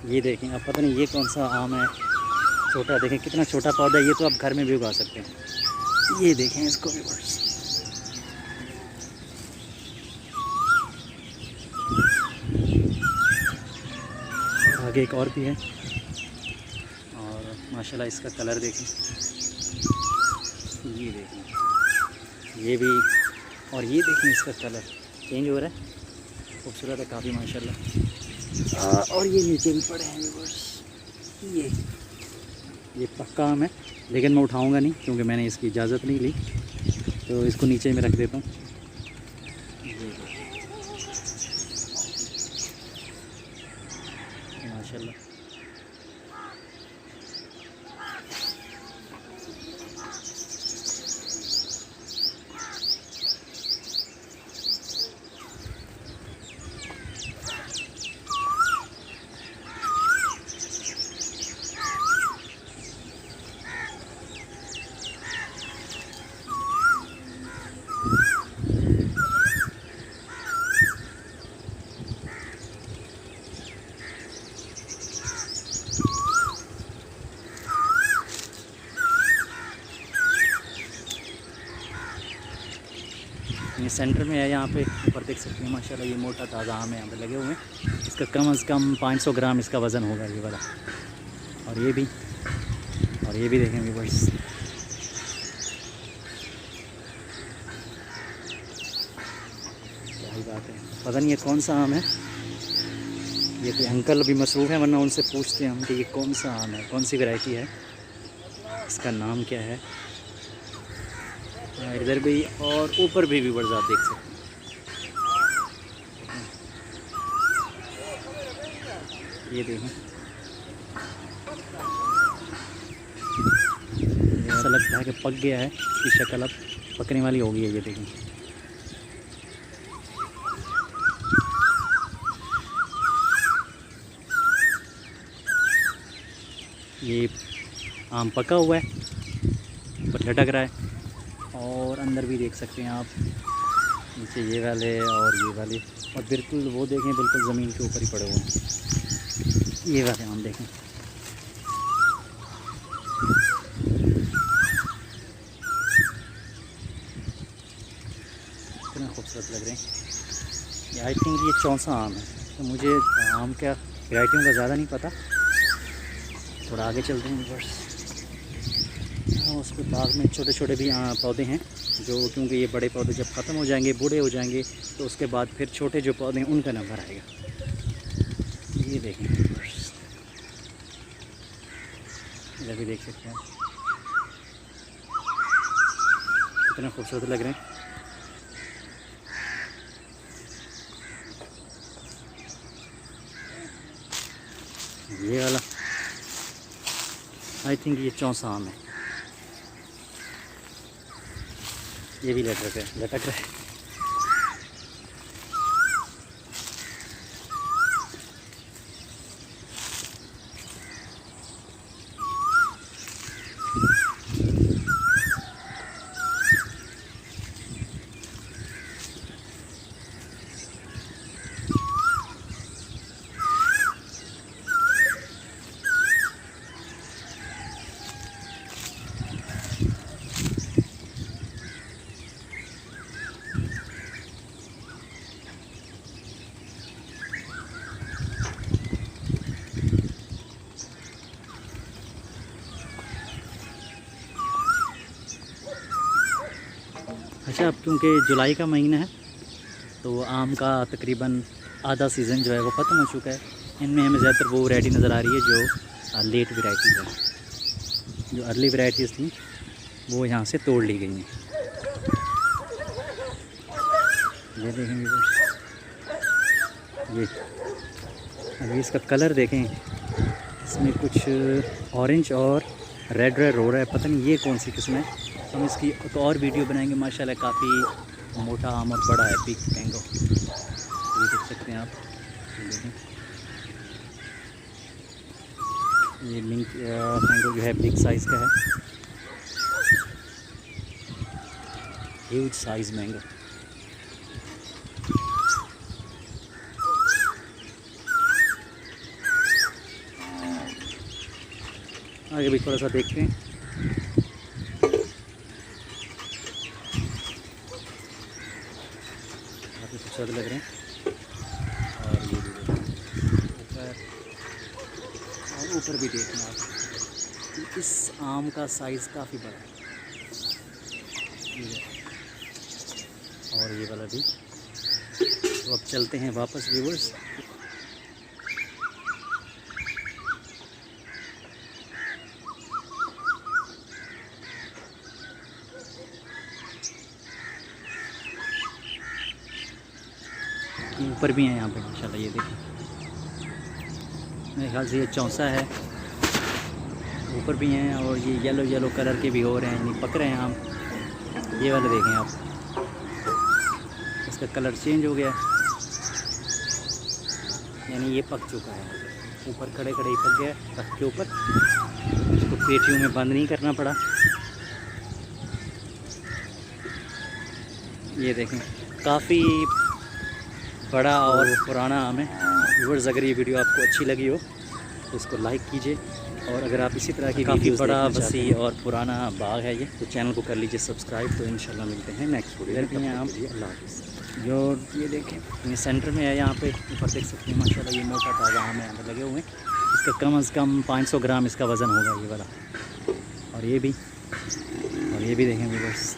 ये देखें, अब पता नहीं ये कौन सा आम है, छोटा देखें कितना छोटा पौधा है। ये तो आप घर में भी उगा सकते हैं। ये देखें इसको भी बस। आगे एक और भी है और माशाल्लाह इसका कलर देखें, ये देखें ये भी, और ये देखें इसका कलर चेंज हो रहा है, खूबसूरत है काफ़ी माशाल्लाह। और ये नीचे भी पड़े हैं व्यूअर्स। ये पक्का आम है, लेकिन मैं उठाऊंगा नहीं क्योंकि मैंने इसकी इजाज़त नहीं ली, तो इसको नीचे में रख देता हूँ। माशाल्लाह ये सेंटर में है, यहाँ पे ऊपर देख सकते हैं माशाल्लाह। ये मोटा ताज़ा आम है यहाँ पे लगे हुए हैं। इसका कम से कम 500 ग्राम इसका वज़न होगा ये वाला। और ये भी देखेंगे बस। क्या ही बात है, पता नहीं ये कौन सा आम है। ये कोई अंकल अभी मसरूफ़ है, वरना उनसे पूछते हैं हम कि ये कौन सा आम है, कौन सी वैरायटी है, इसका नाम क्या है। इधर भी और ऊपर भी व्यूअर्स आप देख सकते हैं। ये देखें, ऐसा लगता है कि पक गया है, इसकी शक्ल अब पकने वाली हो गई है। ये देखें, ये आम पका हुआ है, ऊपर लटक रहा है। और अंदर भी देख सकते हैं आप, नीचे ये वाले और ये वाले, और बिल्कुल वो देखें बिल्कुल ज़मीन के ऊपर ही पड़े हुए हैं। ये वाले आम देखें, कितना खूबसूरत लग रहे हैं। आई थिंक ये चौसा आम है। तो मुझे आम का वैरायटियों का ज़्यादा नहीं पता। थोड़ा आगे चलते हैं बस। उसके बाग में छोटे छोटे भी पौधे हैं जो, क्योंकि ये बड़े पौधे जब ख़त्म हो जाएंगे, बूढ़े हो जाएंगे, तो उसके बाद फिर छोटे जो पौधे हैं उनका नंबर आएगा। ये देखें, इधर भी देख सकते हैं कितना खूबसूरत लग रहे हैं। ये वाला आई थिंक ये चौसा आम है। ये भी लटक रहा है। अच्छा, अब क्योंकि जुलाई का महीना है तो आम का तकरीबन आधा सीज़न जो है वो ख़त्म हो चुका है। इनमें हमें ज़्यादातर वो वैरायटी नज़र आ रही है जो लेट वैरायटीज़ है। जो अर्ली वैरायटीज़ थी वो यहाँ से तोड़ ली गई हैं। ये देखेंगे ये, अभी इसका कलर देखें, इसमें कुछ ऑरेंज और रेड हो रहा है। पता नहीं ये कौन सी किस्म है। हम इसकी एक और वीडियो बनाएंगे। माशाल्लाह काफ़ी मोटा आम और बड़ा है, बिग मैंगो। ये देख सकते हैं आप, ये मैंगो जो है बिग साइज़ का है, ह्यूज साइज़ मैंगो। आगे भी थोड़ा सा देखते हैं। काफ़ी खूबसूरत लग रहे हैं। और ये भी ऊपर, और ऊपर भी देखना आप, इस आम का साइज़ काफ़ी बड़ा है। और ये वाला भी। तो अब चलते हैं वापस व्यूअर्स। ऊपर भी हैं यहाँ पे माशाल्लाह, ये देखें। मेरे ख्याल से ये चौंसा है। ऊपर भी हैं और ये येलो येलो कलर के भी हो रहे हैं, यानी पक रहे हैं आम। ये वाले देखें आप, इसका कलर चेंज हो गया, यानी ये पक चुका है। ऊपर खड़े खड़े ही पक गया रख के ऊपर, इसको पेटियों में बंद नहीं करना पड़ा। ये देखें, काफ़ी बड़ा और पुराना आम है। व्यूअर्स, अगर ये वीडियो आपको अच्छी लगी हो तो इसको लाइक कीजिए, और अगर आप इसी तरह की काफ़ी बड़ा वसी और पुराना बाग है ये, तो चैनल को कर लीजिए सब्सक्राइब। तो इंशाल्लाह मिलते हैं नेक्स्ट वीडियो में। हैं आम, अल्लाह हाफ़िज़। जो ये देखें, ये सेंटर में है, यहाँ पे ऊपर देख सकते हैं माशाल्लाह, ये मोटा ताज़ा आम यहाँ पर लगे हुए हैं। इसका कम से कम 500 ग्राम इसका वज़न होगा ये वाला। और ये भी देखें व्यूअर्स।